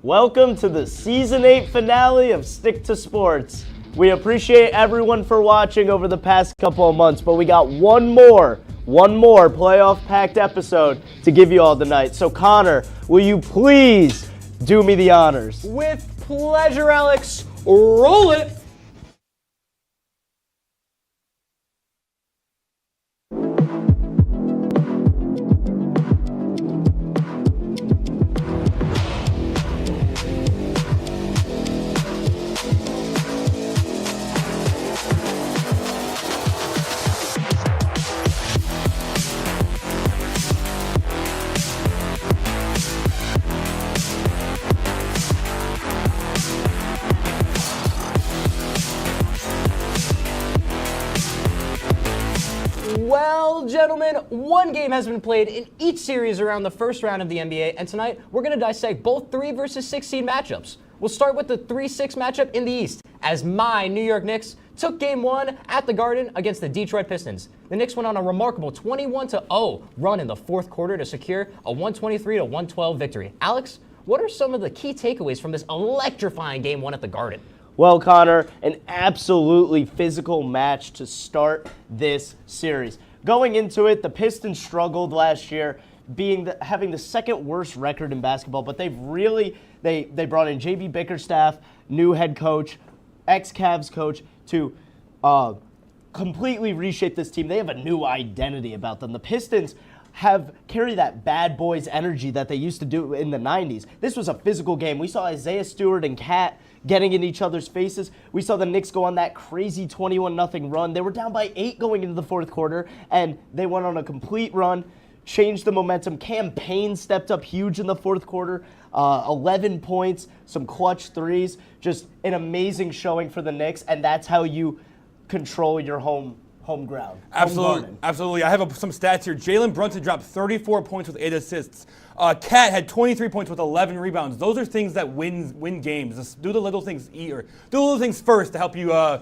Welcome to the Season 8 finale of Stick to Sports. We appreciate everyone for watching over the past couple of months, but we got one more playoff-packed episode to give you all tonight. So Connor, will you please do me the honors? With pleasure, Alex. Roll it. Well, gentlemen, one game has been played in each series around the first round of the NBA, and tonight we're going to dissect both 3 versus 6 seed matchups. We'll start with the 3-6 matchup in the East, as my New York Knicks took Game 1 at the Garden against the Detroit Pistons. The Knicks went on a remarkable 21-0 run in the fourth quarter to secure a 123-112 victory. Alex, what are some of the key takeaways from this electrifying Game 1 at the Garden? Well, Connor, an absolutely physical match to start this series. Going into it, the Pistons struggled last year, having the second worst record in basketball, but they've really they brought in JB Bickerstaff, new head coach, ex-Cavs coach, to completely reshape this team. They have a new identity about them. The Pistons carry that bad boys energy that they used to do in the 90s. This was a physical game. We saw Isaiah Stewart and Cat getting in each other's faces. We saw the Knicks go on that crazy 21-0 run. They were down by 8 going into the fourth quarter, and they went on a complete run, changed the momentum. Cam Payne stepped up huge in the fourth quarter, 11 points, some clutch threes, just an amazing showing for the Knicks, and that's how you control your home ground. Absolutely. I have some stats here. Jalen Brunson dropped 34 points with 8 assists. Cat had 23 points with 11 rebounds. Those are things that win games. Just do the little things first to help you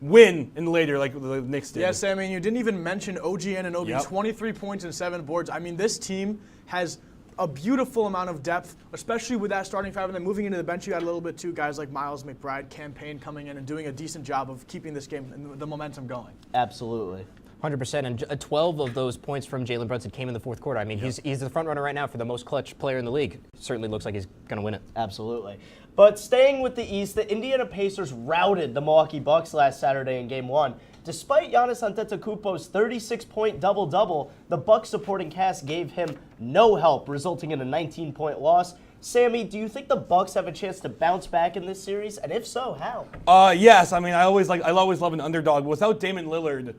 win in later, like the Knicks did. Yes, I mean, you didn't even mention OG Anunoby, yep. 23 points and 7 boards. I mean, this team has a beautiful amount of depth, especially with that starting 5. And then moving into the bench, you got a little bit too. Guys like Miles McBride, Cam Payne coming in and doing a decent job of keeping this game and the momentum going. Absolutely. 100%, and 12 of those points from Jalen Brunson came in the fourth quarter. I mean, he's the front runner right now for the most clutch player in the league. Certainly looks like he's going to win it. Absolutely. But staying with the East, the Indiana Pacers routed the Milwaukee Bucks last Saturday in Game 1. Despite Giannis Antetokounmpo's 36-point double-double, the Bucks supporting cast gave him no help, resulting in a 19-point loss. Sammy, do you think the Bucks have a chance to bounce back in this series? And if so, how? Yes. I mean, I always love an underdog. Without Damian Lillard,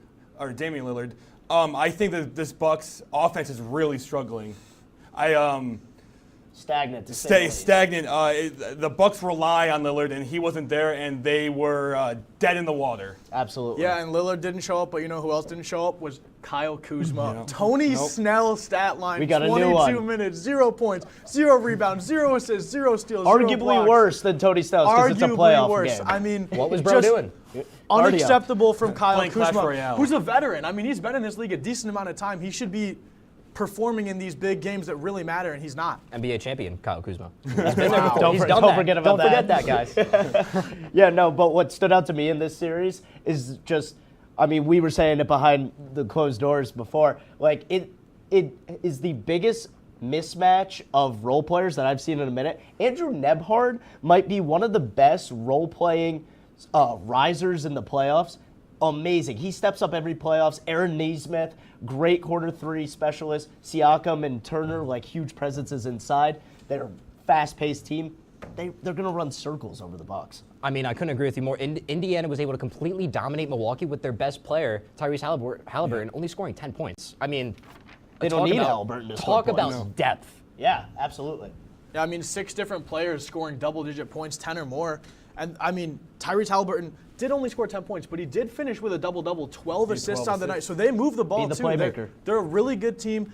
I think that this Bucks offense is really struggling. Stagnant. The Bucks rely on Lillard, and he wasn't there, and they were dead in the water. Absolutely. Yeah, and Lillard didn't show up, but you know who else didn't show up was Kyle Kuzma. Tony Snell's stat line, we got a new 22 minutes, 0 points, 0 rebounds, 0 assists, 0 steals, Arguably worse than Tony Snell's because it's a playoff game. I mean, what was Bro doing? Unacceptable from Kyle Kuzma, who's a veteran. I mean, he's been in this league a decent amount of time. He should be performing in these big games that really matter, and he's not. NBA champion, Kyle Kuzma. He's been there before. Don't forget about that. Don't forget that, guys. Yeah, no, but what stood out to me in this series is just, I mean, we were saying it behind the closed doors before, like, it is the biggest mismatch of role players that I've seen in a minute. Andrew Nembhard might be one of the best role-playing risers in the playoffs. Amazing. He steps up every playoffs. Aaron Nesmith, great quarter 3 specialist. Siakam and Turner, like huge presences inside. They're a fast-paced team. They're going to run circles over the Bucks. I mean, I couldn't agree with you more. Indiana was able to completely dominate Milwaukee with their best player, Tyrese Halliburton, only scoring 10 points. I mean, they don't need Halliburton to score points. Talk about depth. Yeah, absolutely. Yeah, I mean, 6 different players scoring double-digit points, 10 or more. And, I mean, Tyrese Halliburton did only score 10 points, but he did finish with a double-double, 12 assists on the night. So they move the ball, too. Playmaker. They're a really good team.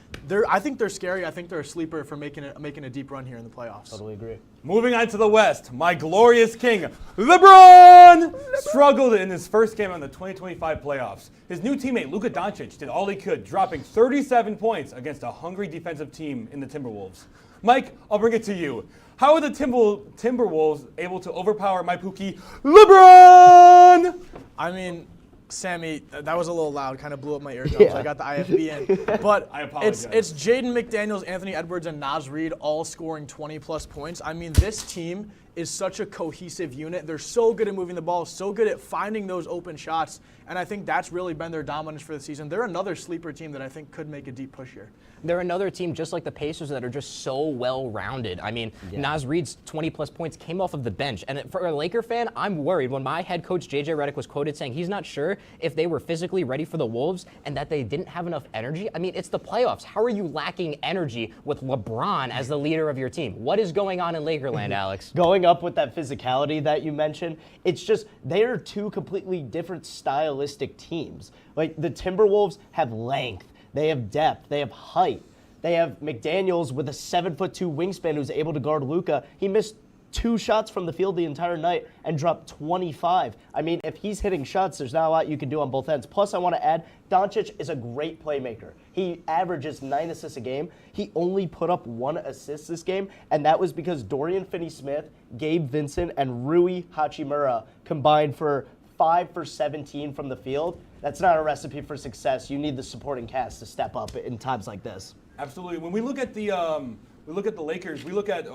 I think they're scary. I think they're a sleeper for making a deep run here in the playoffs. Totally agree. Moving on to the West, my glorious king, LeBron, struggled in his first game on the 2025 playoffs. His new teammate, Luka Doncic, did all he could, dropping 37 points against a hungry defensive team in the Timberwolves. Mike, I'll bring it to you. How are the Timberwolves able to overpower my Pookie LeBron? I mean, Sammy, that was a little loud. Kind of blew up my eardrums. I got the IFB in. But I apologize. it's Jaden McDaniels, Anthony Edwards, and Naz Reid all scoring 20-plus points. I mean, this team is such a cohesive unit. They're so good at moving the ball, so good at finding those open shots, and I think that's really been their dominance for the season. They're another sleeper team that I think could make a deep push here. They're another team just like the Pacers that are just so well-rounded. I mean, Naz Reid's 20-plus points came off of the bench. And for a Laker fan, I'm worried. When my head coach, J.J. Redick, was quoted saying he's not sure if they were physically ready for the Wolves and that they didn't have enough energy. I mean, it's the playoffs. How are you lacking energy with LeBron as the leader of your team? What is going on in Lakerland, Alex? Going up with that physicality that you mentioned, it's just they are two completely different stylistic teams. Like the Timberwolves have length. They have depth. They have height. They have McDaniels with a 7'2" wingspan who's able to guard Luka. He missed 2 shots from the field the entire night and dropped 25. I mean, if he's hitting shots, there's not a lot you can do on both ends. Plus, I want to add, Doncic is a great playmaker. He averages 9 assists a game. He only put up 1 assist this game, and that was because Dorian Finney-Smith, Gabe Vincent, and Rui Hachimura combined for 5 for 17 from the field. That's not a recipe for success. You need the supporting cast to step up in times like this. Absolutely. When we look at the Lakers, we look at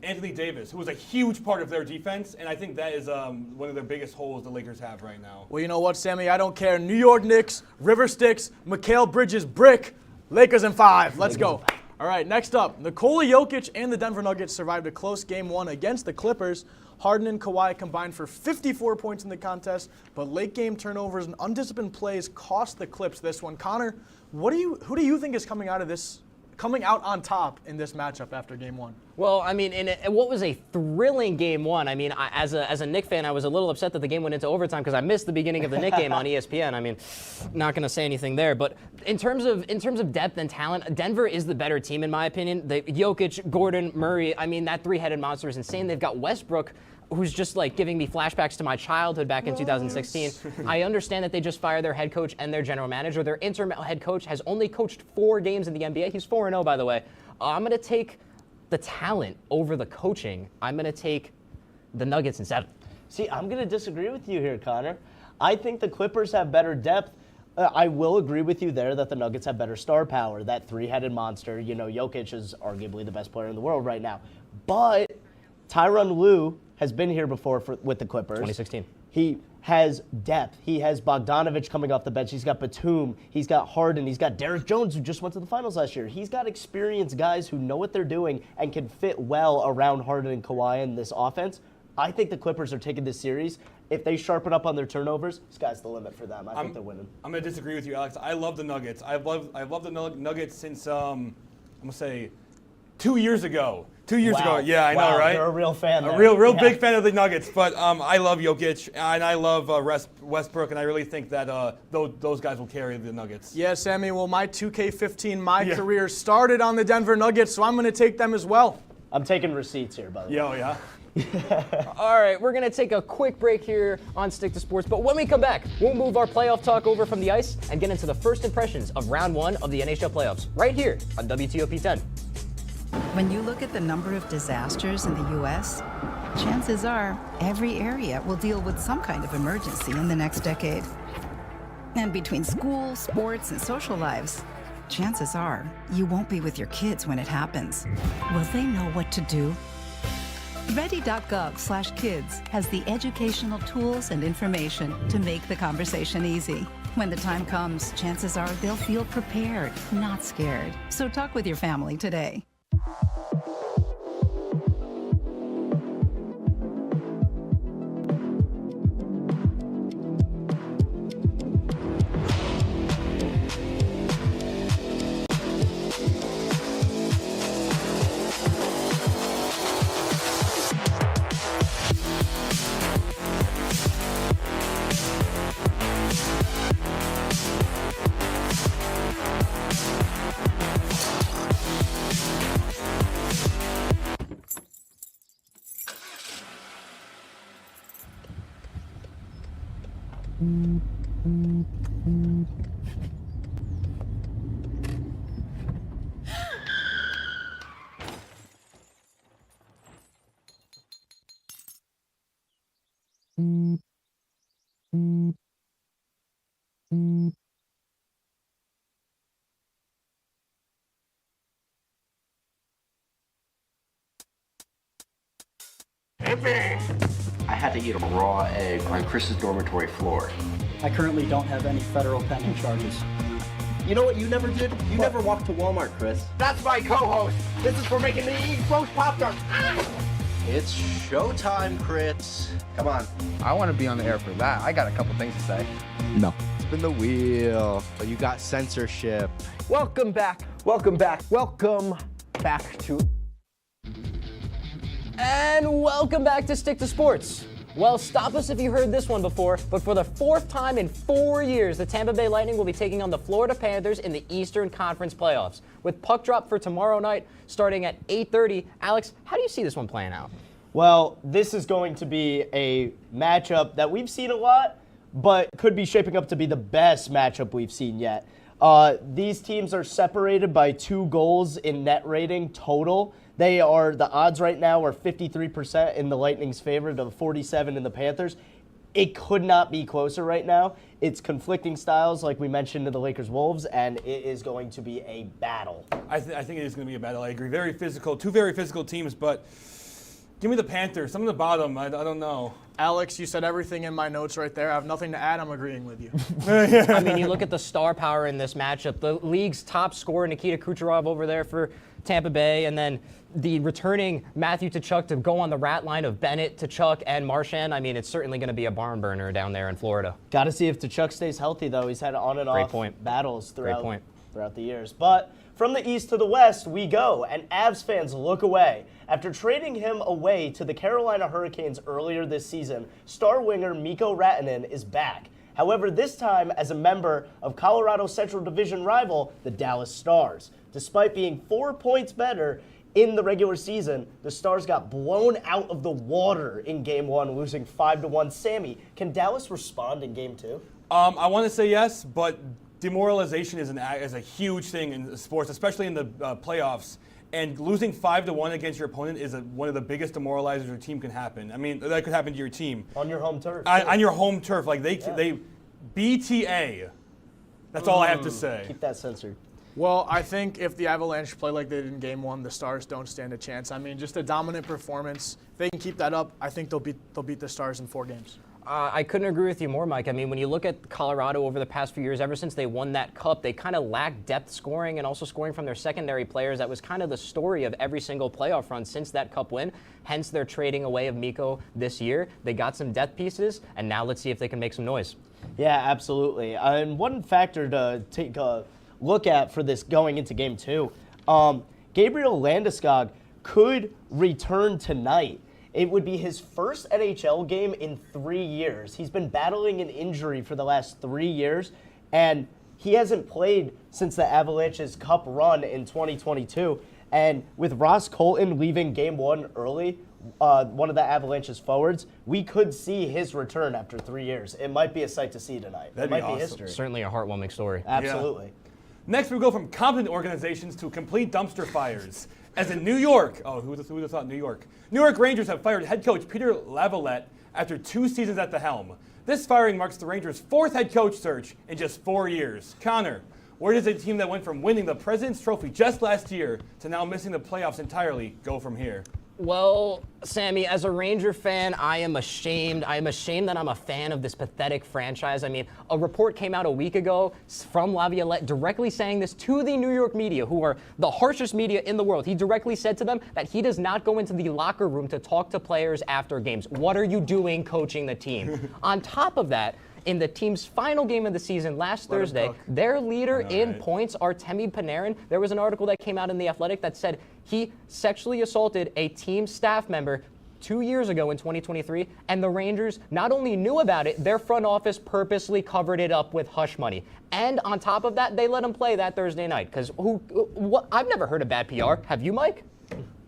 Anthony Davis, who was a huge part of their defense, and I think that is one of their biggest holes the Lakers have right now. Well, you know what, Sammy? I don't care. New York Knicks, River Styx, Mikal Bridges, Brick, Lakers in 5. Let's go. All right, next up, Nikola Jokic and the Denver Nuggets survived a close Game 1 against the Clippers. Harden and Kawhi combined for 54 points in the contest, but late game turnovers and undisciplined plays cost the Clips this one. Connor, who do you think is coming out on top in this matchup after Game 1? Well, I mean, in what was a thrilling Game 1. I mean, as a Knick fan, I was a little upset that the game went into overtime because I missed the beginning of the Knick game on ESPN. I mean, not going to say anything there. But in terms of depth and talent, Denver is the better team in my opinion. Jokic, Gordon, Murray. I mean, that 3-headed monster is insane. They've got Westbrook, who's just like giving me flashbacks to my childhood back in 2016. I understand that they just fired their head coach and their general manager. Their interim head coach has only coached 4 games in the NBA. He's 4-0, by the way. I'm going to take the talent over the coaching. I'm going to take the Nuggets in 7. See, I'm going to disagree with you here, Connor. I think the Clippers have better depth. I will agree with you there that the Nuggets have better star power. That 3-headed monster, Jokic is arguably the best player in the world right now. But Tyronn Lue has been here before with the Clippers. 2016. He has depth. He has Bogdanovich coming off the bench. He's got Batum. He's got Harden. He's got Derrick Jones, who just went to the finals last year. He's got experienced guys who know what they're doing and can fit well around Harden and Kawhi in this offense. I think the Clippers are taking this series. If they sharpen up on their turnovers, sky's the limit for them. I think they're winning. I'm going to disagree with you, Alex. I love the Nuggets. I've loved the Nuggets since, I'm going to say, 2 years ago. 2 years ago. Yeah, I know, right? You're a real fan there. A real big fan of the Nuggets. But I love Jokic, and I love Westbrook, and I really think that those guys will carry the Nuggets. Yeah, Sammy, well, my 2K15, career started on the Denver Nuggets, so I'm going to take them as well. I'm taking receipts here, by the way. Yeah. All right, we're going to take a quick break here on Stick to Sports, but when we come back, we'll move our playoff talk over from the ice and get into the first impressions of round 1 of the NHL playoffs, right here on WTOP 10. When you look at the number of disasters in the U.S., chances are every area will deal with some kind of emergency in the next decade. And between school, sports, and social lives, chances are you won't be with your kids when it happens. Will they know what to do? Ready.gov/kids has the educational tools and information to make the conversation easy. When the time comes, chances are they'll feel prepared, not scared. So talk with your family today. I had to eat a raw egg on Chris's dormitory floor. I currently don't have any federal pending charges. You know what you never did? You never walked to Walmart, Chris. That's my co-host. This is for making the roast Pop-Tarts. It's showtime, Chris. Come on. I want to be on the air for that. I got a couple things to say. No. Spin the wheel. But you got censorship. Welcome back. Welcome back. Welcome back to. And welcome back to Stick to Sports. Well, stop us if you heard this one before, but for the fourth time in 4 years, the Tampa Bay Lightning will be taking on the Florida Panthers in the Eastern Conference playoffs. With puck drop for tomorrow night starting at 8:30. Alex, how do you see this one playing out? Well, this is going to be a matchup that we've seen a lot, but could be shaping up to be the best matchup we've seen yet. These teams are separated by 2 goals in net rating total. The odds right now are 53% in the Lightning's favor to 47 in the Panthers. It could not be closer right now. It's conflicting styles, like we mentioned in the Lakers-Wolves, and it is going to be a battle. I think it is going to be a battle. I agree. Very physical, 2 very physical teams, but give me the Panthers. Some of the bottom, I don't know. Alex, you said everything in my notes right there. I have nothing to add. I'm agreeing with you. I mean, you look at the star power in this matchup. The league's top scorer, Nikita Kucherov, over there for Tampa Bay, and then the returning Matthew Tkachuk to go on the rat line of Bennett, Tkachuk, and Marchand. I mean, it's certainly going to be a barn burner down there in Florida. Got to see if Tkachuk stays healthy, though. He's had on and off battles throughout the years. But from the east to the west, we go, and Avs fans look away. After trading him away to the Carolina Hurricanes earlier this season, star winger Mikko Rantanen is back. However, this time as a member of Colorado's Central Division rival, the Dallas Stars. Despite being 4 points better in the regular season, the Stars got blown out of the water in Game 1, losing 5-1. Sammy, can Dallas respond in Game 2? I want to say yes, but demoralization is a huge thing in sports, especially in the playoffs. And losing 5-1 against your opponent is one of the biggest demoralizers your team can happen. I mean, that could happen to your team. On your home turf. On your home turf. Like, they BTA. That's all I have to say. Keep that censored. Well, I think if the Avalanche play like they did in Game 1, the Stars don't stand a chance. I mean, just a dominant performance. If they can keep that up, I think they'll beat the Stars in 4 games. I couldn't agree with you more, Mike. I mean, when you look at Colorado over the past few years, ever since they won that cup, they kind of lacked depth scoring and also scoring from their secondary players. That was kind of the story of every single playoff run since that cup win. Hence, they're trading away of Mikko this year. They got some depth pieces, and now let's see if they can make some noise. Yeah, absolutely. And one factor to take a look at for this going into Game 2, Gabriel Landeskog could return tonight. It would be his first NHL game in 3 years. He's been battling an injury for the last 3 years, and he hasn't played since the Avalanche's Cup run in 2022. And with Ross Colton leaving Game 1 early, one of the Avalanche's forwards, we could see his return after 3 years. It might be a sight to see tonight. That'd it might be awesome. be history. Certainly a heartwarming story. Absolutely. Yeah. Next, we go from competent organizations to complete dumpster fires. As in New York, who would have thought New York? New York Rangers have fired head coach Peter Laviolette after 2 seasons at the helm. This firing marks the Rangers' 4th head coach search in just 4 years. Connor, where does a team that went from winning the President's Trophy just last year to now missing the playoffs entirely go from here? Well, Sammy, as a Ranger fan, I am ashamed. I am ashamed that I'm a fan of this pathetic franchise. I mean, a report came out a week ago from Laviolette directly saying this to the New York media, who are the harshest media in the world. He directly said to them that he does not go into the locker room to talk to players after games. What are you doing coaching the team? On top of that, in the team's final game of the season last Thursday, their leader in points, Artemi Panarin, there was an article that came out in The Athletic that said he sexually assaulted a team staff member 2 years ago in 2023, and the Rangers not only knew about it, their front office purposely covered it up with hush money. And on top of that, they let him play that Thursday night. Because I've never heard of bad PR. Have you, Mike?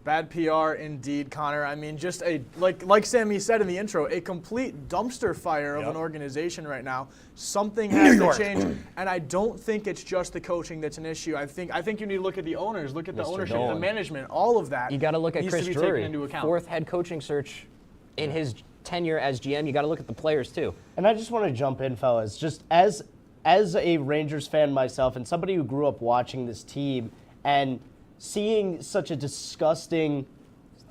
Bad PR indeed, Connor. I mean, just like Sammy said in the intro, a complete dumpster fire of an organization right now. Something has to change, and I don't think it's just the coaching that's an issue. I think you need to look at the owners, look at the ownership, the management, all of that. You got to look at Chris Drury, into account. 4th head coaching search in his tenure as GM. You got to look at the players too. And I just want to jump in, fellas. Just as a Rangers fan myself and somebody who grew up watching this team and seeing such a disgusting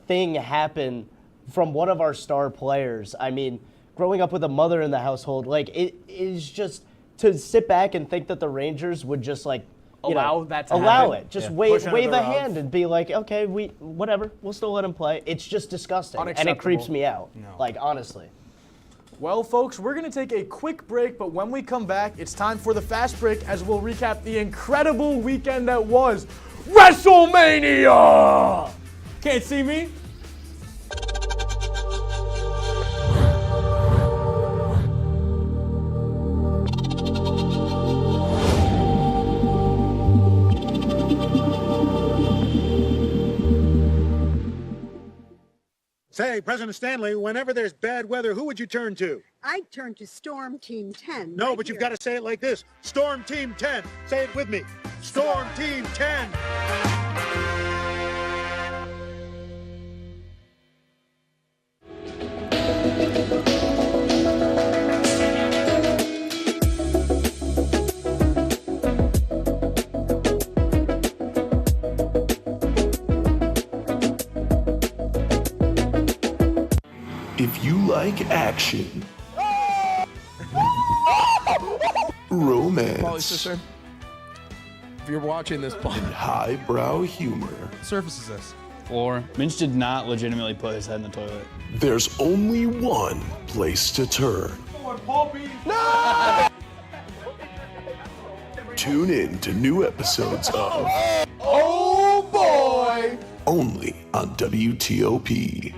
thing happen from one of our star players. I mean, growing up with a mother in the household, like it is just to sit back and think that the Rangers would just like Allow that to allow happen. it, just Yeah. wave Push under a the rug. hand and be like, okay, whatever, we'll still let him play. It's just disgusting, and it Unacceptable. creeps me out. Like honestly. Well, folks, we're going to take a quick break, but when we come back, it's time for the fast break as we'll recap the incredible weekend that was WrestleMania! Can't see me? Say, President Stanley, whenever there's bad weather, who would you turn to? I'd turn to Storm Team 10. No, right but you've here. got to say it like this. Storm Team 10. Say it with me. Storm Team 10. If you like action, romance, if you're watching this, and highbrow humor, surface is this. Floor. Minch did not legitimately put his head in the toilet. there's only one place to turn. Tune in to new episodes of Oh boy! only on WTOP.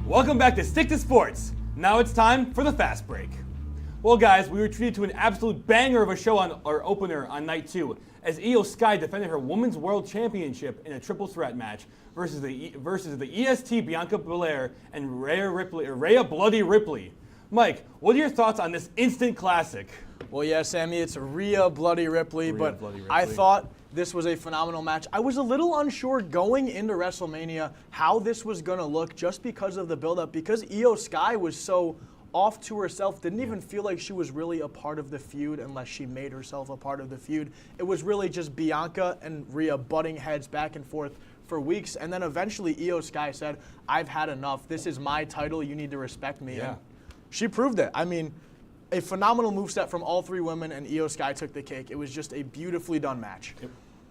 Welcome back to Stick to Sports. Now it's time for the fast break. Well, guys, we were treated to an absolute banger of a show on our opener on night 2 as Io Sky defended her Women's World Championship in a triple threat match versus the EST Bianca Belair and Rhea Bloody Ripley. Mike, what are your thoughts on this instant classic? Well, yeah, Sammy, it's Rhea Bloody Ripley, but I thought this was a phenomenal match. I was a little unsure going into WrestleMania how this was going to look just because of the build-up, because Io Sky was so off to herself, didn't even feel like she was really a part of the feud unless she made herself a part of the feud. It was really just Bianca and Rhea butting heads back and forth for weeks, and then eventually Io Sky said, I've had enough. This is my title. You need to respect me. Yeah. And she proved it. I mean, a phenomenal moveset from all three women, and Io Sky took the cake. It was just a beautifully done match.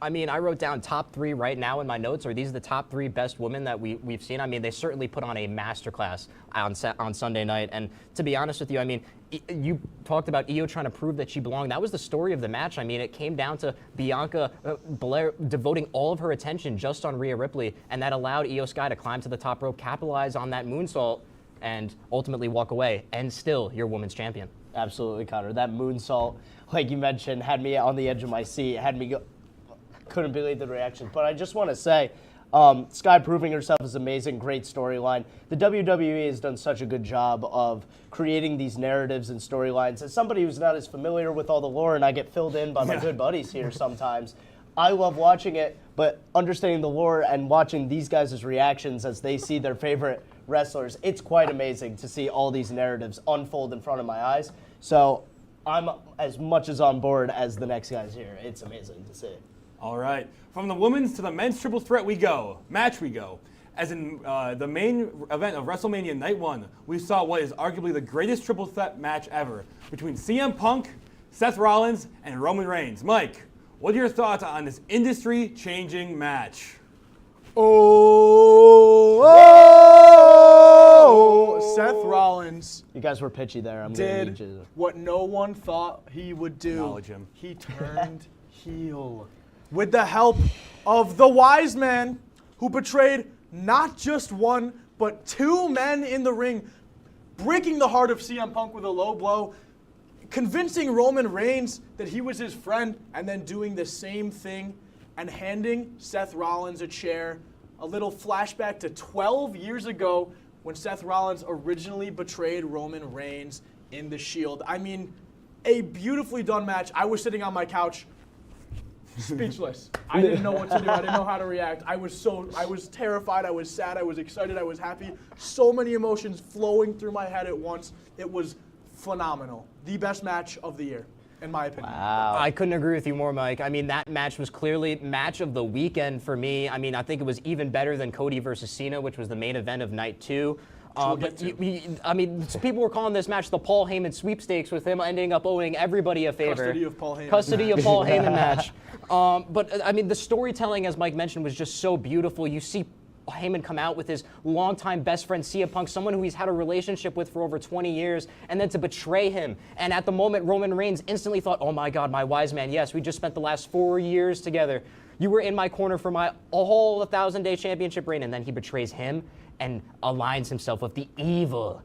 I mean, I wrote down top 3 right now in my notes. Are these the top 3 best women that we've seen? I mean, they certainly put on a masterclass on Sunday night. And to be honest with you, I mean, you talked about Io trying to prove that she belonged. That was the story of the match. I mean, it came down to Bianca Belair devoting all of her attention just on Rhea Ripley, and that allowed Io Sky to climb to the top rope, capitalize on that moonsault, and ultimately walk away, and still your women's champion. Absolutely, Connor. That moonsault, like you mentioned, had me on the edge of my seat, had me go. Couldn't believe the reactions. But I just want to say, Sky proving herself is amazing, great storyline. The WWE has done such a good job of creating these narratives and storylines. As somebody who's not as familiar with all the lore, and I get filled in by my good buddies here sometimes, I love watching it, but understanding the lore and watching these guys' reactions as they see their favorite wrestlers, it's quite amazing to see all these narratives unfold in front of my eyes. So I'm as much as on board as the next guys here. It's amazing to see. All right, from the women's to the men's triple threat we go. Match we go. As in the main event of WrestleMania Night 1, we saw what is arguably the greatest triple threat match ever between CM Punk, Seth Rollins, and Roman Reigns. Mike, what are your thoughts on this industry-changing match? Oh! So, Seth Rollins You guys were pitchy there. I'm going to need did you. what no one thought he would do. Acknowledge him. He turned heel with the help of the wise man who betrayed not just one, but two men in the ring, breaking the heart of CM Punk with a low blow, convincing Roman Reigns that he was his friend, and then doing the same thing and handing Seth Rollins a chair. A little flashback to 12 years ago when Seth Rollins originally betrayed Roman Reigns in the Shield. I mean, a beautifully done match. I was sitting on my couch, speechless. I didn't know what to do. I didn't know how to react. I was terrified. I was sad. I was excited. I was happy. So many emotions flowing through my head at once. It was phenomenal. The best match of the year, in my opinion. Wow. I couldn't agree with you more, Mike. I mean, that match was clearly match of the weekend for me. I mean, I think it was even better than Cody versus Cena, which was the main event of night 2. I mean, people were calling this match the Paul Heyman sweepstakes, with him ending up owing everybody a favor. Custody of Paul Heyman. Custody of Paul Heyman match. But I mean, the storytelling, as Mike mentioned, was just so beautiful. You see Heyman come out with his longtime best friend CM Punk, someone who he's had a relationship with for over 20 years, and then to betray him. And at the moment, Roman Reigns instantly thought, oh my God, my wise man, yes, we just spent the last 4 years together. You were in my corner for my whole 1,000-day championship reign. And then he betrays him and aligns himself with the evil,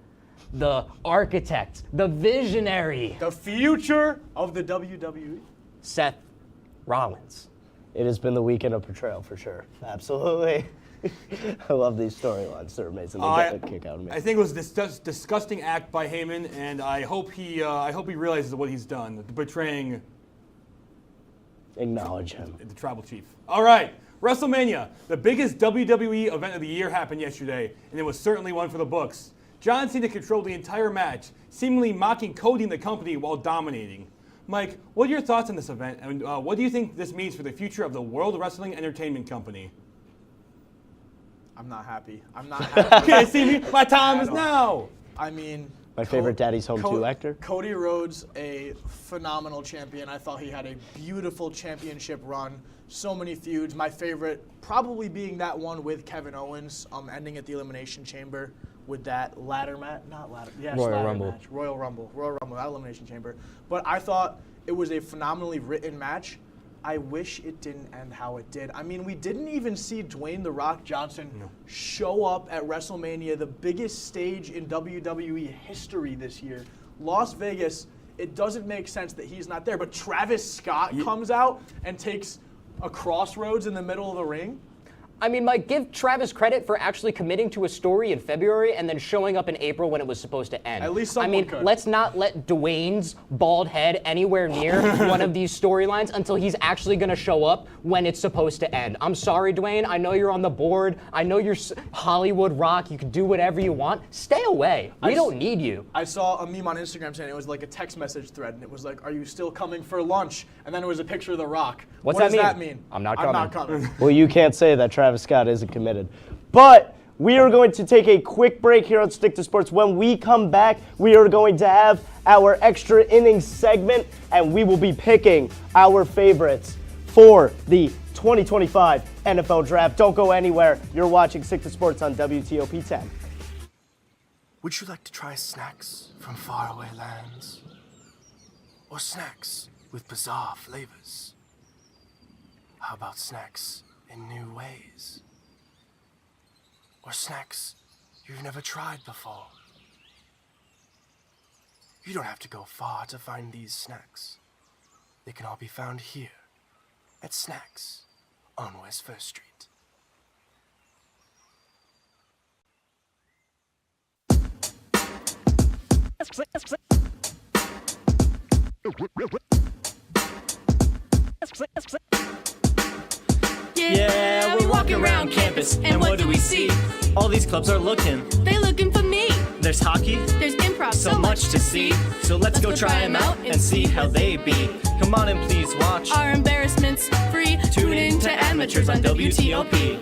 the architect, the visionary, the future of the WWE, Seth Rollins. It has been the weekend of betrayal for sure. Absolutely. I love these storylines. They're amazing. They get a kick out of me. I think it was a disgusting act by Heyman, and I hope he realizes what he's done, betraying. Acknowledge him. The tribal chief. All right, WrestleMania, the biggest WWE event of the year, happened yesterday, and it was certainly one for the books. John Cena controlled the entire match, seemingly mocking Cody and the company while dominating. Mike, what are your thoughts on this event, and what do you think this means for the future of the World Wrestling Entertainment Company? I'm not happy. I'm not happy. Okay, see me? My time is now. I mean, my favorite Daddy's Home 2 actor? Cody Rhodes, a phenomenal champion. I thought he had a beautiful championship run. So many feuds. My favorite probably being that one with Kevin Owens, ending at the Elimination Chamber with that ladder match. Not ladder. Yes, Royal ladder Rumble. match. Royal Rumble, not Elimination Chamber. But I thought it was a phenomenally written match. I wish it didn't end how it did. I mean, we didn't even see Dwayne "The Rock" Johnson show up at WrestleMania, the biggest stage in WWE history this year. Las Vegas, it doesn't make sense that he's not there. But Travis Scott comes out and takes a crossroads in the middle of the ring. I mean, Mike, give Travis credit for actually committing to a story in February and then showing up in April when it was supposed to end. At least someone could. Let's not let Dwayne's bald head anywhere near one of these storylines until he's actually going to show up when it's supposed to end. I'm sorry, Dwayne. I know you're on the board. I know you're Hollywood Rock. You can do whatever you want. Stay away. We don't need you. I saw a meme on Instagram saying it was like a text message thread, and it was like, "Are you still coming for lunch?" And then it was a picture of The Rock. What does does that mean? I'm not coming. I'm not coming. Well, you can't say that Travis Scott isn't committed. But we are going to take a quick break here on Stick to Sports. When we come back, we are going to have our extra innings segment, and we will be picking our favorites for the 2025 NFL Draft. Don't go anywhere. You're watching Stick to Sports on WTOP 10. Would you like to try snacks from faraway lands? Or snacks with bizarre flavors? How about snacks in new ways? Or snacks you've never tried before? You don't have to go far to find these snacks. They can all be found here at Snacks on West 1st Street. Yeah, we're walking around campus, and what do we see? All these clubs are looking. They're looking for me. There's hockey. There's improv. So much to see. So let's go try them out and see how they be. Come on and please watch. Our embarrassments free. Tune in to Amateurs on WTOP.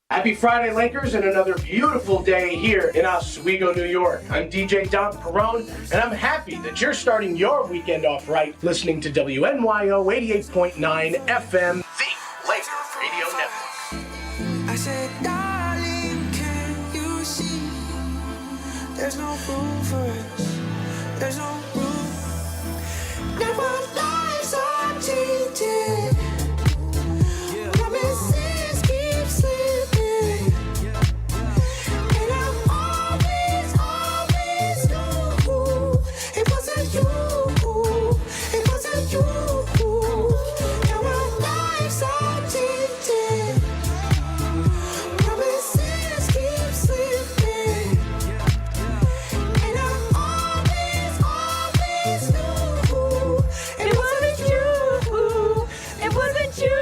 Happy Friday, Lakers, and another beautiful day here in Oswego, New York. I'm DJ Don Perone, and I'm happy that you're starting your weekend off right listening to WNYO 88.9 FM, the Laker Radio Network. I said There's no room for us. There's no room. Never lives are changing. Promises keep slipping. And I always knew it wasn't you. It wasn't you. Now our lives are changing. Promises keep slipping. And I always knew it wasn't you. It wasn't you.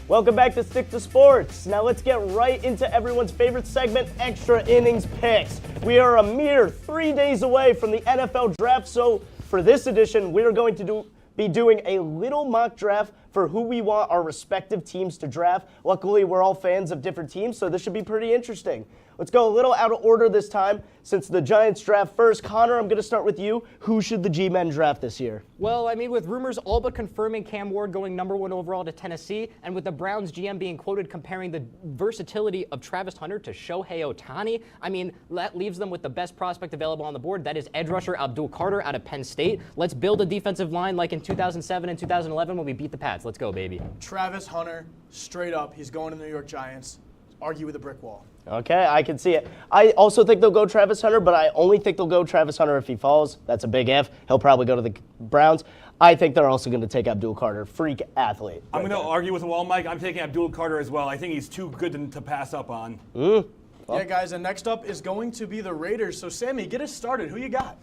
Welcome back to Stick to Sports. Now let's get right into everyone's favorite segment, Extra Innings Picks. We are a mere 3 days away from the NFL Draft, so for this edition, we are going to be doing a little mock draft for who we want our respective teams to draft. Luckily, we're all fans of different teams, so this should be pretty interesting. Let's go a little out of order this time. Since the Giants draft first, Connor, I'm going to start with you. Who should the G-Men draft this year? Well, I mean, with rumors all but confirming Cam Ward going #1 overall to Tennessee, and with the Browns GM being quoted comparing the versatility of Travis Hunter to Shohei Ohtani, I mean, that leaves them with the best prospect available on the board. That is edge rusher Abdul Carter out of Penn State. Let's build a defensive line like in 2007 and 2011 when we beat the Pats. Let's go, baby. Travis Hunter, straight up, he's going to the New York Giants. Argue with a brick wall. Okay, I can see it. I also think they'll go Travis Hunter, but I only think they'll go Travis Hunter if he falls. That's a big if. He'll probably go to the Browns. I think they're also going to take Abdul Carter, freak athlete. I'm going to argue with the wall, Mike. I'm taking Abdul Carter as well. I think he's too good to pass up on. Yeah, guys, and next up is going to be the Raiders. So, Sammy, get us started. Who you got?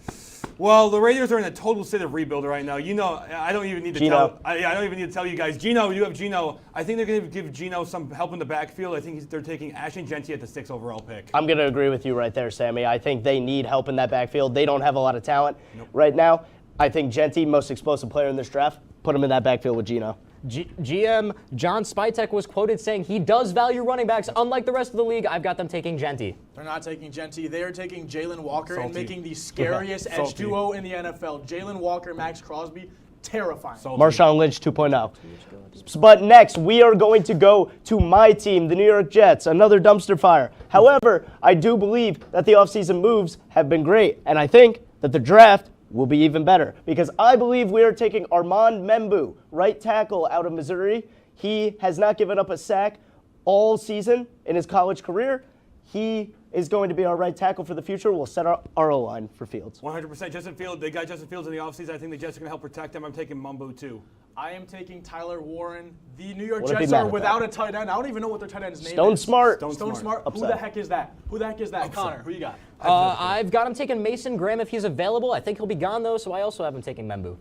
Well, the Raiders are in a total state of rebuild right now. You know, I don't even need to tell. I don't even need to tell you guys. Geno, you have Geno. I think they're going to give Geno some help in the backfield. I think they're taking Ashton Genty at the 6th overall pick. I'm going to agree with you right there, Sammy. I think they need help in that backfield. They don't have a lot of talent right now. I think Genty, most explosive player in this draft, put him in that backfield with Geno. GM John Spytek was quoted saying he does value running backs. Unlike the rest of the league, I've got them taking Genty. They're not taking Genty. They are taking Jalen Walker and making the scariest edge duo in the NFL. Jalen Walker, Max Crosby, terrifying. Marshawn Lynch 2.0. But next, we are going to go to my team, the New York Jets, another dumpster fire. However, I do believe that the offseason moves have been great, and I think that the draft will be even better because I believe we are taking Armand Membu, right tackle out of Missouri. He has not given up a sack all season in his college career. He is going to be our right tackle for the future. We'll set our O-line for Fields. 100%. Justin Fields, they got Justin Fields in the offseason. I think the Jets are going to help protect him. I'm taking Membu too. I am taking Tyler Warren. The New York Jets are without a tight end. I don't even know what their tight end's name Stone is. Smart. Stone Smart. Who the heck is that? Who the heck is that? Connor, who you got? I've got him taking Mason Graham if he's available. I think he'll be gone, though, so I also have him taking Membu.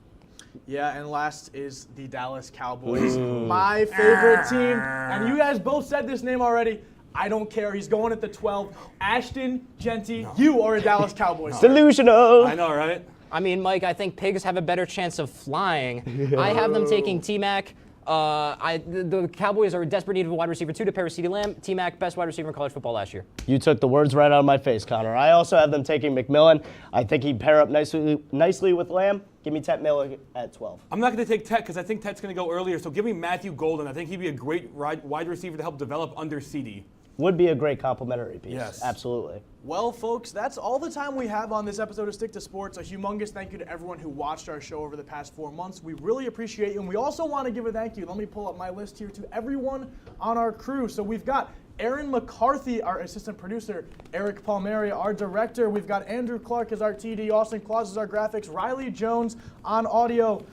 Yeah, and last is the Dallas Cowboys. My favorite team. And you guys both said this name already. I don't care. He's going at the 12. Ashton Genty, you are a Dallas Cowboys. Delusional. I know, right? I mean, Mike, I think pigs have a better chance of flying. I have them taking T-Mac. The Cowboys are in desperate need of a wide receiver too to pair with CeeDee Lamb. T-Mac, best wide receiver in college football last year. You took the words right out of my face, Connor. I also have them taking McMillan. I think he'd pair up nicely with Lamb. Give me Tet Miller at 12. I'm not going to take Tet because I think Tet's going to go earlier. So give me Matthew Golden. I think he'd be a great wide receiver to help develop under CD. Would be a great complimentary piece. Yes. Absolutely. Well, folks, that's all the time we have on this episode of Stick to Sports. A humongous thank you to everyone who watched our show over the past 4 months. We really appreciate you. And we also want to give a thank you. Let me pull up my list here to everyone on our crew. So we've got Aaron McCarthy, our assistant producer, Eric Palmieri, our director. We've got Andrew Clark as our TD, Austin Claus as our graphics, Riley Jones on audio.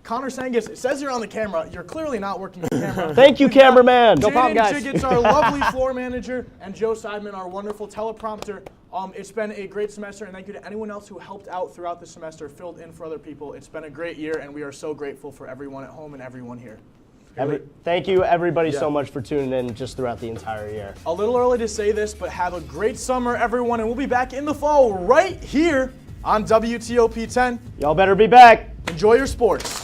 Connor Sangus, it says here on the camera, you're clearly not working the camera. Thank you, cameraman. No problem, guys. It's our lovely floor manager, and Joe Seidman, our wonderful teleprompter. It's been a great semester, and thank you to anyone else who helped out throughout the semester, filled in for other people. It's been a great year, and we are so grateful for everyone at home and everyone here. Thank you, everybody, so much for tuning in just throughout the entire year. A little early to say this, but have a great summer, everyone, and we'll be back in the fall right here on WTOP 10. Y'all better be back. Enjoy your sports.